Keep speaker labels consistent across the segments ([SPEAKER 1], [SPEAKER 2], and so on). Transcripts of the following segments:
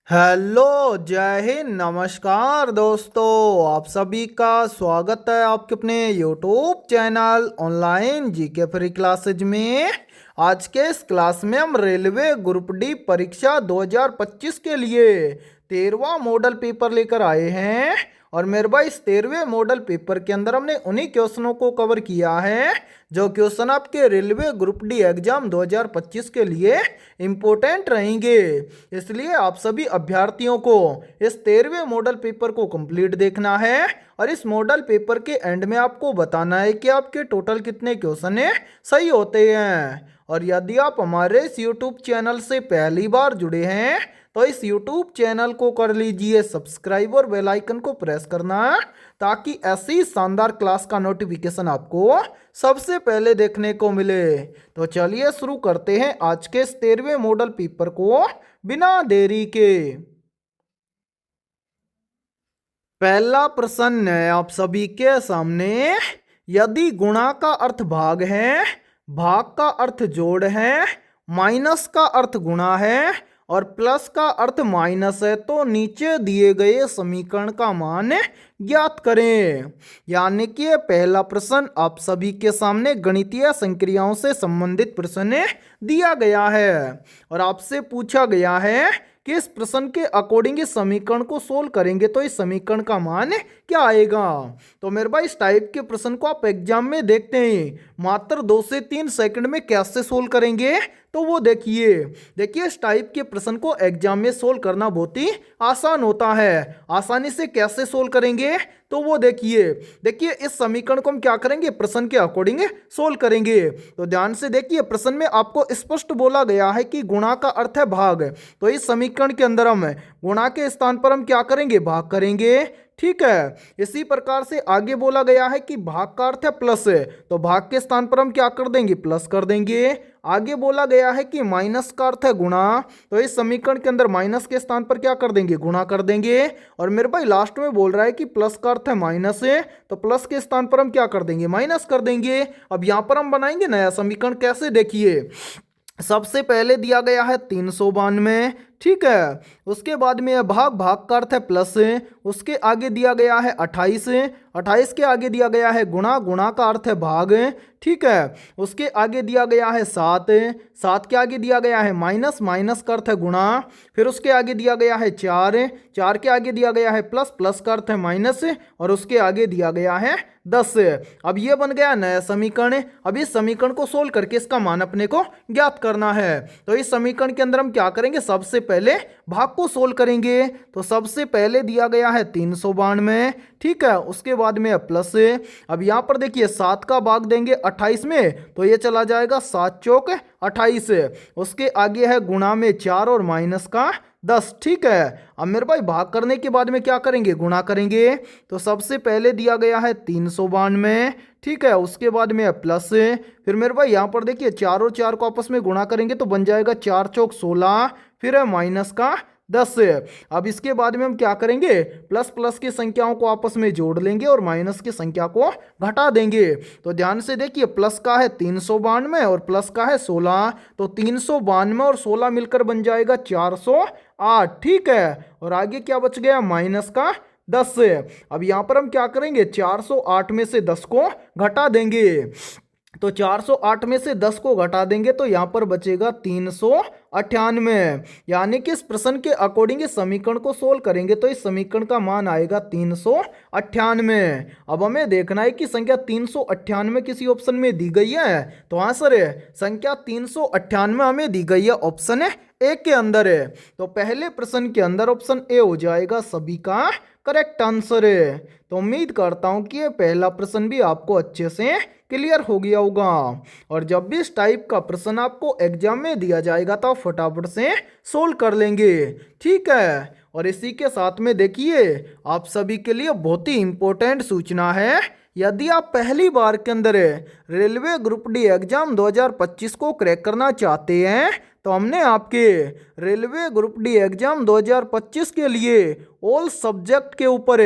[SPEAKER 1] Hello, जय हिंद, नमस्कार दोस्तों। आप सभी का स्वागत है आपके अपने YouTube channel online GK free classes में। आज के इस क्लास में हम रेलवे ग्रुप डी परीक्षा 2025 के लिए 13वां मॉडल पेपर लेकर आए हैं। और मेरे भाई इस 13वें मॉडल पेपर के अंदर हमने उन्हीं क्वेश्चनों को कवर किया है जो क्वेश्चन आपके रेलवे ग्रुप डी एग्जाम 2025 के लिए इम्पोर्टेंट रहेंगे। इसलिए आप सभी अभ्यर्थियों को इस 13वें मॉडल पेपर को कंप्लीट देखना है और इस मॉडल पेपर के एंड में आपको बताना है कि आपके टोटल कितने क्वेश्चन सही होते हैं। और यदि आप हमारे इस यूट्यूब चैनल से पहली बार जुड़े हैं तो इस यूट्यूब चैनल को कर लीजिए सब्सक्राइब और बेल आइकन को प्रेस करना ताकि ऐसी शानदार क्लास का नोटिफिकेशन आपको सबसे पहले देखने को मिले। तो चलिए शुरू करते हैं आज के इस 13वें मॉडल पेपर को बिना देरी के। पहला प्रश्न है आप सभी के सामने। यदि गुणा का अर्थ भाग है, भाग का अर्थ जोड़ है, माइनस का अर्थ गुणा है और प्लस का अर्थ माइनस है तो नीचे दिए गए समीकरण का मान ज्ञात करें। यानी कि ये पहला प्रश्न आप सभी के सामने गणितीय संक्रियाओं से संबंधित प्रश्न दिया गया है और आपसे पूछा गया है कि इस प्रश्न के अकॉर्डिंग इस समीकरण को सोल्व करेंगे तो इस समीकरण का मान क्या आएगा। तो मेरे भाई इस टाइप के प्रश्न को आप एग्जाम में देखते हैं मात्र 2 से 3 सेकंड में कैसे सोल्व करेंगे तो वो देखिए इस टाइप के प्रश्न को एग्जाम में सोल्व करना बहुत ही आसान होता है। आसानी से कैसे सोल्व करेंगे तो वो देखिए इस समीकरण को हम क्या करेंगे प्रश्न के अकॉर्डिंग सोल्व करेंगे। तो ध्यान से देखिए प्रश्न में आपको स्पष्ट बोला गया है कि गुणा का अर्थ है भाग, तो इस समीकरण के अंदर हम गुणा के स्थान पर हम क्या करेंगे भाग करेंगे। ठीक है, इसी प्रकार से आगे बोला गया है कि भाग का अर्थ है प्लस, तो भाग के स्थान पर हम क्या कर देंगे प्लस कर देंगे। आगे बोला गया है कि माइनस का अर्थ है गुणा, तो इस समीकरण के अंदर माइनस के स्थान पर क्या कर देंगे गुणा कर देंगे। और मेरे भाई लास्ट में बोल रहा है कि प्लस का अर्थ है माइनस है, तो प्लस के स्थान पर हम क्या कर देंगे माइनस कर देंगे। अब यहां पर हम बनाएंगे नया समीकरण कैसे, देखिए सबसे पहले दिया गया है 392। ठीक है, उसके बाद में भाग, भाग का अर्थ है प्लस, उसके आगे दिया गया है 28, 28 के आगे दिया गया है गुणा, गुणा का अर्थ है भाग। ठीक है, उसके आगे दिया गया है 7, 7 के आगे दिया गया है माइनस, माइनस का अर्थ है गुणा। फिर उसके आगे दिया गया है 4, 4 के आगे दिया गया है प्लस, प्लस का अर्थ है माइनस और उसके आगे दिया गया है 10। अब ये बन गया नया समीकरण। अब इस समीकरण को सोल्व करके इसका मान अपने को ज्ञात करना है। तो इस समीकरण के अंदर हम क्या करेंगे सबसे पहले भाग को सोल्व करेंगे। तो सबसे पहले दिया गया है 392। ठीक है, उसके बाद में प्लस। अब यहां पर देखिए 7 का भाग देंगे 28 में तो ये चला जाएगा 7 चौक 28। उसके आगे है गुणा में 4 और माइनस का 10। ठीक है, अब मेरे भाई भाग करने के बाद में क्या करेंगे गुणा करेंगे। तो सबसे पहले दिया गया है 392। ठीक है, उसके बाद में प्लस। फिर मेरे भाई यहाँ पर देखिए 4 और 4 को आपस में गुणा करेंगे तो बन जाएगा 4 चौक 16, फिर है माइनस का 10। अब इसके बाद में हम क्या करेंगे प्लस प्लस की संख्याओं को आपस में जोड़ लेंगे और माइनस की संख्या को घटा देंगे। तो ध्यान से देखिए प्लस का है 392 और प्लस का है 16, तो 392 और 16 मिलकर बन जाएगा 408। ठीक है, और आगे क्या बच गया माइनस का 10। अब यहां पर हम क्या करेंगे 408 में से 10 को घटा देंगे। तो 408 में से 10 को घटा देंगे तो यहां पर बचेगा 398। यानी कि इस प्रश्न के अकॉर्डिंग इस समीकरण को सोल्व करेंगे तो इस समीकरण का मान आएगा 398। अब हमें देखना है कि संख्या 398 किसी ऑप्शन में दी गई है। तो हाँ सर, संख्या 398 हमें दी गई है ऑप्शन ए के अंदर है। तो पहले प्रश्न के अंदर ऑप्शन ए हो जाएगा सभी का करेक्ट आंसर है। तो उम्मीद करता हूं कि ये पहला प्रश्न भी आपको अच्छे से क्लियर हो गया होगा। और जब भी इस टाइप का प्रश्न आपको एग्जाम में दिया जाएगा तो आप फटाफट से सोल्व कर लेंगे। ठीक है, और इसी के साथ में देखिए आप सभी के लिए बहुत ही इंपॉर्टेंट सूचना है। यदि आप पहली बार के अंदर रेलवे ग्रुप डी एग्जाम 2025 को क्रैक करना चाहते हैं तो हमने आपके रेलवे ग्रुप डी एग्जाम 2025 के लिए ऑल सब्जेक्ट के ऊपर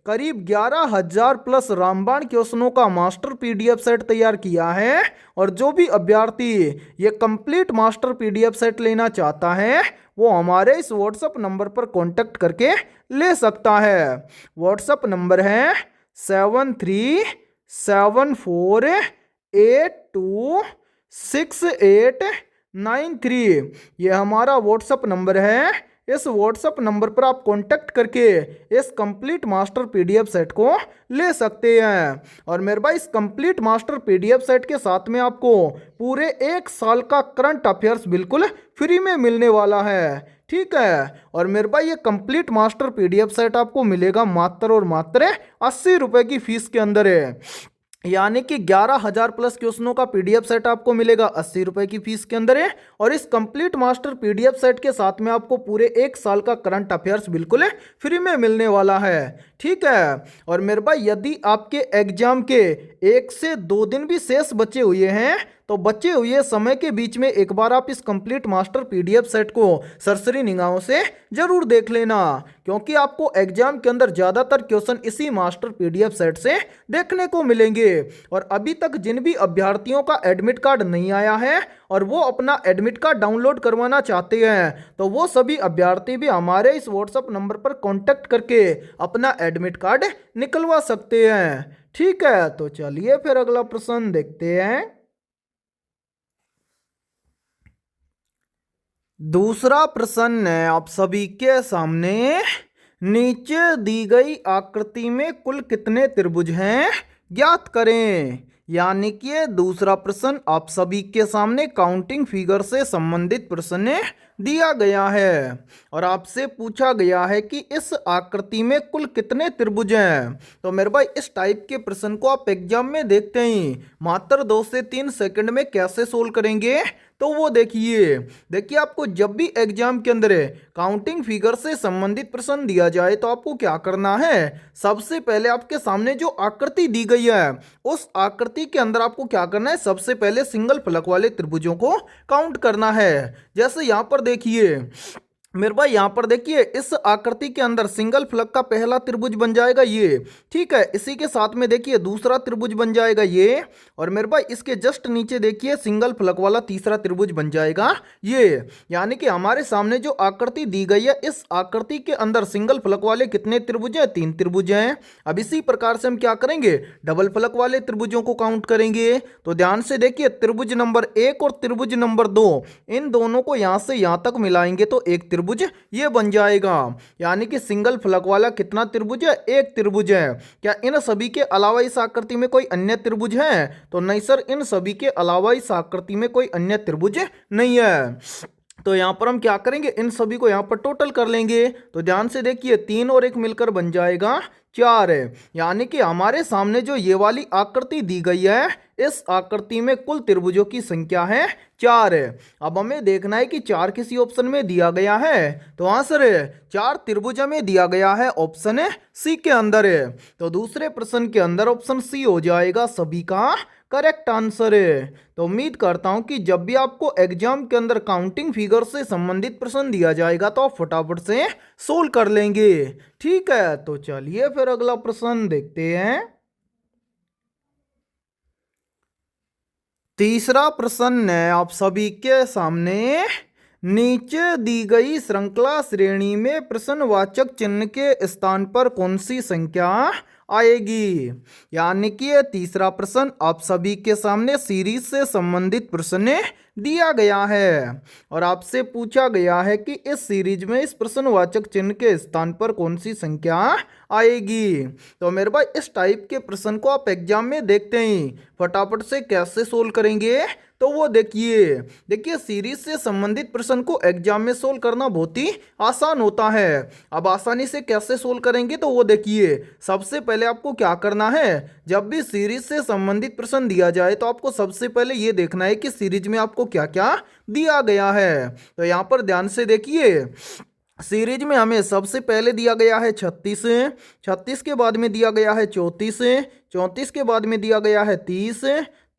[SPEAKER 1] करीब 11,000 प्लस रामबाण क्वेश्चनों का मास्टर पीडीएफ सेट तैयार किया है। और जो भी अभ्यर्थी ये कंप्लीट मास्टर पीडीएफ सेट लेना चाहता है वो हमारे इस व्हाट्सअप नंबर पर कांटेक्ट करके ले सकता है। व्हाट्सअप नंबर है 7374826893। ये हमारा व्हाट्सअप नंबर है। इस व्हाट्सअप नंबर पर आप कांटेक्ट करके इस कंप्लीट मास्टर पीडीएफ सेट को ले सकते हैं। और मेरे भाई इस कंप्लीट मास्टर पीडीएफ सेट के साथ में आपको पूरे 1 साल का करंट अफेयर्स बिल्कुल फ्री में मिलने वाला है। ठीक है। और मेरे भाई ये कंप्लीट मास्टर पीडीएफ सेट आपको मिलेगा मात्र और मात्र 80 रुपए की फीस के अंदर है। यानी कि 11,000 प्लस क्वेश्चनों का पीडीएफ सेट आपको मिलेगा 80 रुपए की फीस के अंदर है। और इस कंप्लीट मास्टर पीडीएफ सेट के साथ में आपको पूरे 1 साल का करंट अफेयर्स बिल्कुल फ्री में मिलने वाला है। ठीक है। और मेरे भाई यदि आपके एग्जाम के 1 से 2 दिन भी शेष बचे हुए हैं तो बचे हुए समय के बीच में एक बार आप इस कंप्लीट मास्टर पीडीएफ सेट को सरसरी निगाहों से जरूर देख लेना, क्योंकि आपको एग्जाम के अंदर ज़्यादातर क्वेश्चन इसी मास्टर पीडीएफ सेट से देखने को मिलेंगे। और अभी तक जिन भी अभ्यर्थियों का एडमिट कार्ड नहीं आया है और वो अपना एडमिट कार्ड डाउनलोड करवाना चाहते हैं तो वो सभी अभ्यर्थी भी हमारे इस व्हाट्सएप नंबर पर कॉन्टेक्ट करके अपना एडमिट कार्ड निकलवा सकते हैं। ठीक है। तो चलिए फिर अगला प्रश्न देखते हैं। दूसरा प्रश्न है आप सभी के सामने, नीचे दी गई आकृति में कुल कितने त्रिभुज हैं ज्ञात करें। यानी कि दूसरा प्रश्न आप सभी के सामने काउंटिंग फिगर से संबंधित प्रश्न दिया गया है और आपसे पूछा गया है कि इस आकृति में कुल कितने त्रिभुज हैं। तो मेरे भाई इस टाइप के प्रश्न को आप एग्जाम में देखते ही मात्र 2 से 3 सेकंड में कैसे सोल्व करेंगे तो वो देखिए आपको जब भी एग्जाम के अंदर काउंटिंग फिगर से संबंधित प्रश्न दिया जाए तो आपको क्या करना है, सबसे पहले आपके सामने जो आकृति दी गई है उस आकृति के अंदर आपको क्या करना है, सबसे पहले सिंगल फलक वाले त्रिभुजों को काउंट करना है। जैसे यहाँ पर देखिए मेरे भाई, यहाँ पर देखिए इस आकृति के अंदर सिंगल फलक का पहला त्रिभुज बन जाएगा ये। ठीक है। इसी के साथ में देखिए दूसरा त्रिभुज बन जाएगा ये। और मेरे भाई इसके जस्ट नीचे देखिए सिंगल फलक वाला तीसरा त्रिभुज बन जाएगा ये। यानी कि हमारे सामने जो आकृति दी गई है इस आकृति के अंदर सिंगल फलक वाले कितने त्रिभुज हैं, 3 त्रिभुज हैं। अब इसी प्रकार से हम क्या करेंगे, डबल फलक वाले त्रिभुजों को काउंट करेंगे। तो ध्यान से देखिए त्रिभुज नंबर 1 और त्रिभुज नंबर 2 इन दोनों को यहां से यहां तक मिलाएंगे तो एक त्रिभुज ये बन जाएगा। यानी कि सिंगल फलक वाला कितना त्रिभुज है, एक त्रिभुज है। क्या इन सभी के अलावा इस आकृति में कोई अन्य त्रिभुज है, तो नहीं सर, इन सभी के अलावा इस आकृति में कोई अन्य त्रिभुज नहीं है। तो यहां पर हम क्या करेंगे, इन सभी को यहां पर टोटल कर लेंगे। तो ध्यान से देखिए 3 और 1 मिलकर बन जाएगा 4 है। यानी कि हमारे सामने जो ये वाली आकृति दी गई है इस आकृति में कुल त्रिभुजों की संख्या है 4 है। अब हमें देखना है कि 4 किसी ऑप्शन में दिया गया है, तो आंसर 4 त्रिभुज में दिया गया है ऑप्शन सी के अंदर है। तो दूसरे प्रश्न के अंदर ऑप्शन सी हो जाएगा सभी का करेक्ट आंसर है। तो उम्मीद करता हूं कि जब भी आपको एग्जाम के अंदर काउंटिंग फिगर से संबंधित प्रश्न दिया जाएगा तो आप फटाफट से सोल्व कर लेंगे। ठीक है। तो चलिए फिर अगला प्रश्न देखते हैं। तीसरा प्रश्न है आप सभी के सामने, नीचे दी गई श्रृंखला श्रेणी में प्रश्नवाचक चिन्ह के स्थान पर कौन सी संख्या आएगी। यानी कि ये तीसरा प्रश्न आप सभी के सामने सीरीज से संबंधित प्रश्न दिया गया है और आपसे पूछा गया है कि इस सीरीज में इस प्रश्नवाचक चिन्ह के स्थान पर कौन सी संख्या आएगी। तो मेरे भाई इस टाइप के प्रश्न को आप एग्जाम में देखते ही फटाफट से कैसे सोल्व करेंगे तो वो देखिए सीरीज से संबंधित प्रश्न को एग्जाम में सोल्व करना बहुत ही आसान होता है। अब आसानी से कैसे सोल्व करेंगे तो वो देखिए, सबसे पहले आपको क्या करना है, जब भी सीरीज से संबंधित प्रश्न दिया जाए तो आपको सबसे पहले ये देखना है कि सीरीज में आपको क्या क्या दिया गया है। तो यहाँ पर ध्यान से देखिए सीरीज में हमें सबसे पहले दिया गया है 36, 36 के बाद में दिया गया है 34, 34 के बाद में दिया गया है 30,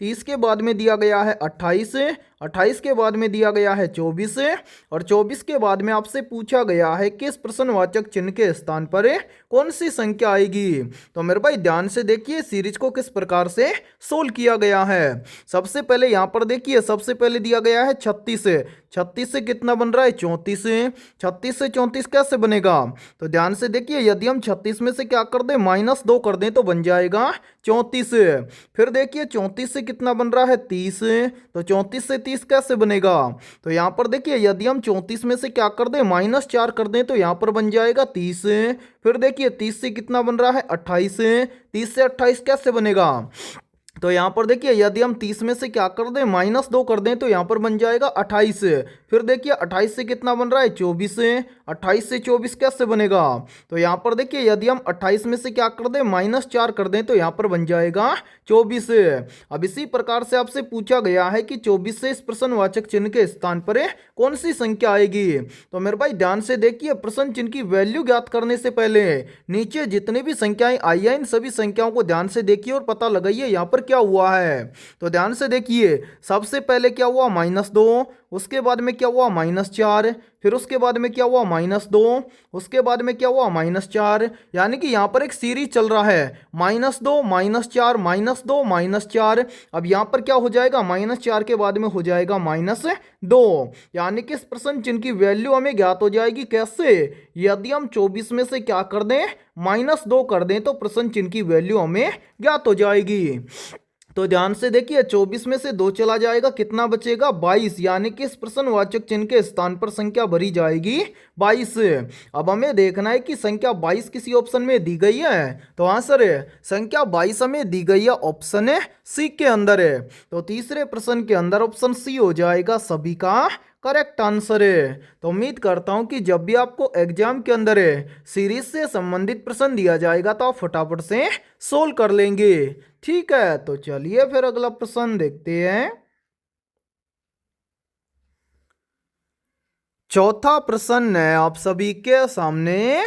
[SPEAKER 1] 30 के बाद में दिया गया है 28 28 के बाद में दिया गया है 24, और 24 के बाद में आपसे पूछा गया है कि इस प्रश्नवाचक चिन्ह के स्थान पर कौन सी संख्या आएगी। तो मेरे भाई ध्यान से देखिए सीरीज को किस प्रकार से सोल्व किया गया है। सबसे पहले यहां पर देखिए, सबसे पहले दिया गया है 36 से, 36 से कितना बन रहा है 34, 36 से 34 कैसे बनेगा। तो ध्यान से देखिए, यदि हम 36 में से क्या कर दें -2 कर दें तो बन जाएगा 34। फिर देखिए 34 से कितना बन रहा है 30, तो 34 से 30 कैसे बनेगा। तो यहां पर देखिए यदि हम 34 में से क्या कर दें -4 कर दें तो यहां पर बन जाएगा 30। फिर देखिए 30 से कितना बन रहा है 28, 30 से 28 कैसे बनेगा। तो यहाँ पर देखिए यदि हम 30 में से क्या कर दें -2 कर दें तो यहाँ पर बन जाएगा 28। फिर देखिए 28 से कितना बन रहा है 24, 28 से 24 कैसे बनेगा। तो यहाँ पर देखिए यदि हम 28 में से क्या कर दें -4 कर दें तो यहाँ पर बन जाएगा 24। अब इसी प्रकार से आपसे पूछा गया है कि 24 से इस प्रश्नवाचक चिन्ह के स्थान पर कौन सी संख्या आएगी। तो मेरे भाई ध्यान से देखिए, प्रश्न चिन्ह की वैल्यू ज्ञात करने से पहले नीचे जितनी भी संख्याएं आई हैं इन सभी संख्याओं को ध्यान से देखिए और पता लगाइए यहाँ पर क्या हुआ है। तो ध्यान से देखिए, सबसे पहले क्या हुआ -2, उसके बाद में क्या हुआ -4, फिर उसके बाद में क्या हुआ -2, उसके बाद में क्या हुआ -4, यानी कि यहाँ पर एक सीरीज चल रहा है -2 -4 -2 -4। अब यहाँ पर क्या हो जाएगा -4 के बाद में हो जाएगा -2, यानी कि इस प्रश्न चिन्ह की वैल्यू हमें ज्ञात हो जाएगी। कैसे, यदि हम 24 में से क्या कर दें -2 कर दें तो प्रश्न चिन्ह की वैल्यू हमें ज्ञात हो जाएगी। तो ध्यान से देखिए 24 में से 2 चला जाएगा, कितना बचेगा 22, यानी कि इस प्रश्नवाचक चिन्ह के स्थान पर संख्या भरी जाएगी 22। अब हमें देखना है कि संख्या 22 किसी ऑप्शन में दी गई है। तो आंसर है संख्या 22 हमें दी गई है ऑप्शन है सी के अंदर है। तो तीसरे प्रश्न के अंदर ऑप्शन सी हो जाएगा सभी का करेक्ट आंसर है। तो उम्मीद करता हूं कि जब भी आपको एग्जाम के अंदर सीरीज से संबंधित प्रश्न दिया जाएगा तो आप फटाफट से सोल्व कर लेंगे। ठीक है, तो चलिए फिर अगला प्रश्न देखते हैं। चौथा प्रश्न है आप सभी के सामने,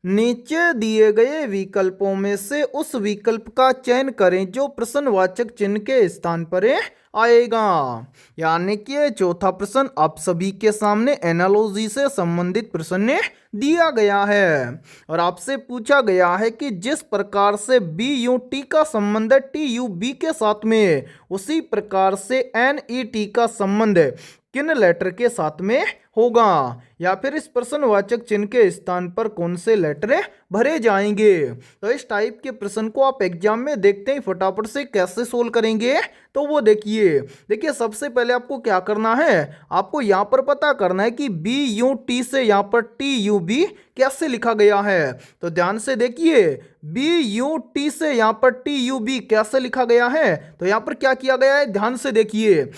[SPEAKER 1] नीचे दिए गए विकल्पों में से उस विकल्प का चयन करें जो प्रश्नवाचक चिन्ह के स्थान पर आएगा। यानी कि चौथा प्रश्न आप सभी के सामने एनालॉजी से संबंधित प्रश्न दिया गया है और आपसे पूछा गया है कि जिस प्रकार से बी यू टी का संबंध है टी यू बी के साथ में, उसी प्रकार से एन ई टी का संबंध किन लेटर के साथ में होगा, या फिर इस प्रश्नवाचक चिन्ह के स्थान पर कौन से लेटर भरे जाएंगे। तो इस टाइप के प्रश्न को आप एग्जाम में देखते ही फटाफट से कैसे सोल्व करेंगे तो वो देखिए सबसे पहले आपको क्या करना है, आपको यहाँ पर पता करना है कि बी यू टी से यहाँ पर टी यू बी कैसे लिखा गया है। तो ध्यान से देखिए, बी यू टी से यहाँ पर टी यू बी कैसे लिखा गया है। तो यहाँ पर क्या किया गया है, ध्यान से देखिए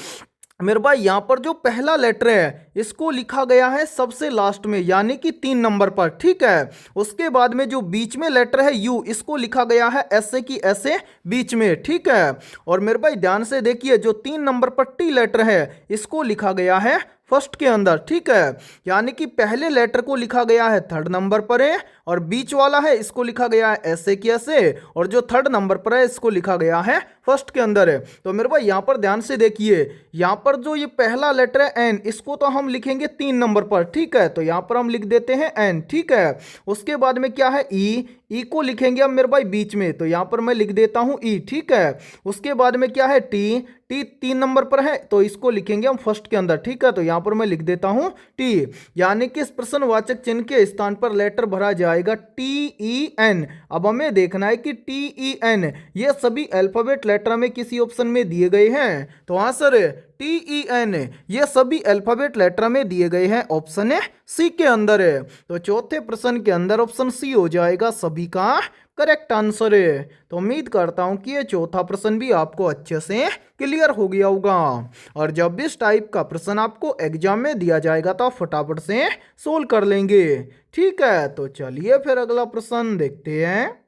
[SPEAKER 1] मेरे भाई, यहां पर जो पहला लेटर है इसको लिखा गया है सबसे लास्ट में, यानी कि 3 नंबर पर। ठीक है, उसके बाद में जो बीच में लेटर है यू, इसको लिखा गया है ऐसे की ऐसे बीच में। ठीक है, और मेरे भाई ध्यान से देखिए जो 3 नंबर पर टी लेटर है इसको लिखा गया है फर्स्ट के अंदर। ठीक है, यानी कि पहले लेटर को लिखा गया है 3rd नंबर पर है, और बीच वाला है इसको लिखा गया है ऐसे की ऐसे, और जो 3rd नंबर पर है इसको लिखा गया है फर्स्ट के अंदर है। तो मेरे भाई यहाँ पर ध्यान से देखिए, यहाँ पर जो ये पहला लेटर है एन, इसको तो हम लिखेंगे 3 नंबर पर। ठीक है, तो यहाँ पर हम लिख देते हैं एन। ठीक है, उसके बाद में क्या है ई को लिखेंगे हम मेरे भाई बीच में, तो यहाँ पर मैं लिख देता हूँ ई। ठीक है, उसके बाद में क्या है टी 3 नंबर पर है तो इसको लिखेंगे हम फर्स्ट के अंदर। ठीक है, तो यहाँ पर मैं लिख देता हूँ टी, यानी कि इस प्रश्नवाचक चिन्ह के स्थान पर लेटर भरा जाएगा टी ई एन। अब हमें देखना है कि टी ई एन ये सभी अल्फाबेट लेटर में किसी ऑप्शन में दिए गए हैं। तो आंसर टी ई एन ये सभी अल्फाबेट लेटर में दिए गए हैं ऑप्शन सी के अंदर है। तो चौथे प्रश्न के अंदर ऑप्शन सी हो जाएगा सभी का करेक्ट आंसर है। तो उम्मीद करता हूं कि ये चौथा प्रश्न भी आपको अच्छे से क्लियर हो गया होगा, और जब भी इस टाइप का प्रश्न आपको एग्जाम में दिया जाएगा तो आप फटाफट से सोल्व कर लेंगे। ठीक है, तो चलिए फिर अगला प्रश्न देखते हैं।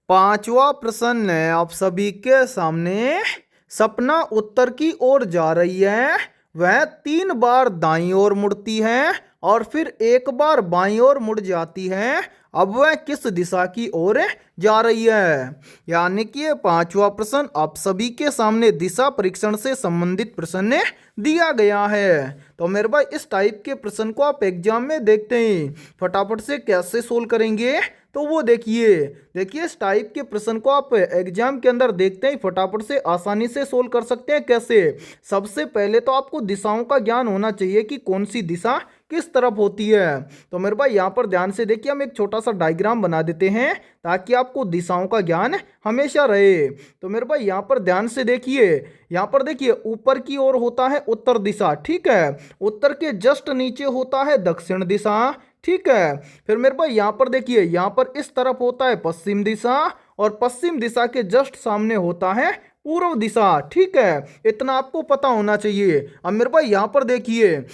[SPEAKER 1] पांचवा प्रश्न है आप सभी के सामने, सपना उत्तर की ओर जा रही है, वह 3 बार दाईं ओर मुड़ती है और फिर 1 बार बाईं ओर मुड़ जाती है। अब वह किस दिशा की ओर जा रही है। यानी कि ये पांचवा प्रश्न आप सभी के सामने दिशा परीक्षण से संबंधित प्रश्न दिया गया है। तो मेरे भाई इस टाइप के प्रश्न को आप एग्जाम में देखते हैं, फटाफट से कैसे सोल्व करेंगे तो वो देखिए इस टाइप के प्रश्न को आप एग्जाम के अंदर देखते हैं, फटाफट से आसानी से सोल्व कर सकते हैं। कैसे? सबसे पहले तो आपको दिशाओं का ज्ञान होना चाहिए कि कौन सी दिशा किस तरफ होती है। तो मेरे भाई यहाँ पर ध्यान से देखिए, हम एक छोटा सा डायग्राम बना देते हैं ताकि आपको दिशाओं का ज्ञान हमेशा रहे। तो मेरे भाई यहाँ पर ध्यान से देखिए, यहाँ पर देखिए ऊपर की ओर होता है उत्तर दिशा, ठीक है। उत्तर के जस्ट नीचे होता है दक्षिण दिशा, ठीक है। फिर मेरे भाई यहाँ पर देखिए, यहाँ पर इस तरफ होता है पश्चिम दिशा और पश्चिम दिशा के जस्ट सामने होता है पूर्व दिशा, ठीक है। इतना आपको पता होना चाहिए। अब मेरे भाई यहाँ पर देखिए,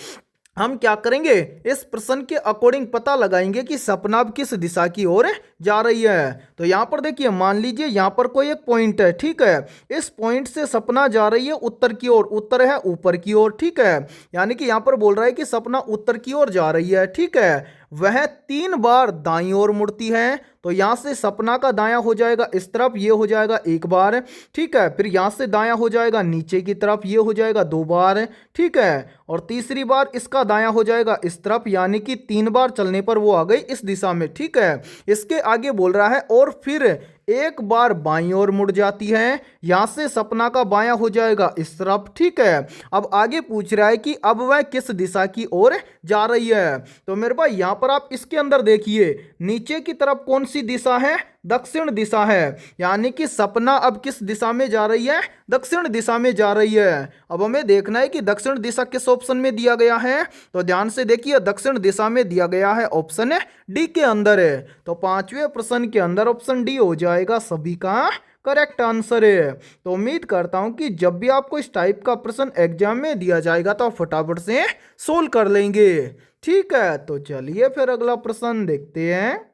[SPEAKER 1] हम क्या करेंगे, इस प्रश्न के अकॉर्डिंग पता लगाएंगे कि सपना अब किस दिशा की ओर जा रही है। तो यहाँ पर देखिए, मान लीजिए यहाँ पर कोई एक पॉइंट है, ठीक है। इस पॉइंट से सपना जा रही है उत्तर की ओर, उत्तर है ऊपर की ओर, ठीक है। यानी कि यहाँ पर बोल रहा है कि सपना उत्तर की ओर जा रही है, ठीक है। वह 3 बार दाईं ओर मुड़ती है, तो यहां से सपना का दायां हो जाएगा इस तरफ, ये हो जाएगा 1 बार, ठीक है। फिर यहां से दायां हो जाएगा नीचे की तरफ, ये हो जाएगा 2 बार, ठीक है। और तीसरी बार इसका दायां हो जाएगा इस तरफ, यानी कि 3 बार चलने पर वो आ गई इस दिशा में, ठीक है। इसके आगे बोल रहा है और फिर 1 बार बाईं ओर मुड़ जाती है, यहां से सपना का बायां हो जाएगा इस तरफ, ठीक है। अब आगे पूछ रहा है कि अब वह किस दिशा की ओर जा रही है। तो मेरे भाई यहां पर आप इसके अंदर देखिए, नीचे की तरफ कौन सी दिशा है, दक्षिण दिशा है। यानी कि सपना अब किस दिशा में जा रही है, दक्षिण दिशा में जा रही है। अब हमें देखना है कि दक्षिण दिशा किस ऑप्शन में दिया गया है। तो ध्यान से देखिए, दक्षिण दिशा में दिया गया है ऑप्शन डी के अंदर है। तो पांचवें प्रश्न के अंदर ऑप्शन डी हो जाएगा सभी का करेक्ट आंसर है। तो उम्मीद करता हूं कि जब भी आपको इस टाइप का प्रश्न एग्जाम में दिया जाएगा तो आप फटाफट से सोल्व कर लेंगे, ठीक है। तो चलिए फिर अगला प्रश्न देखते हैं।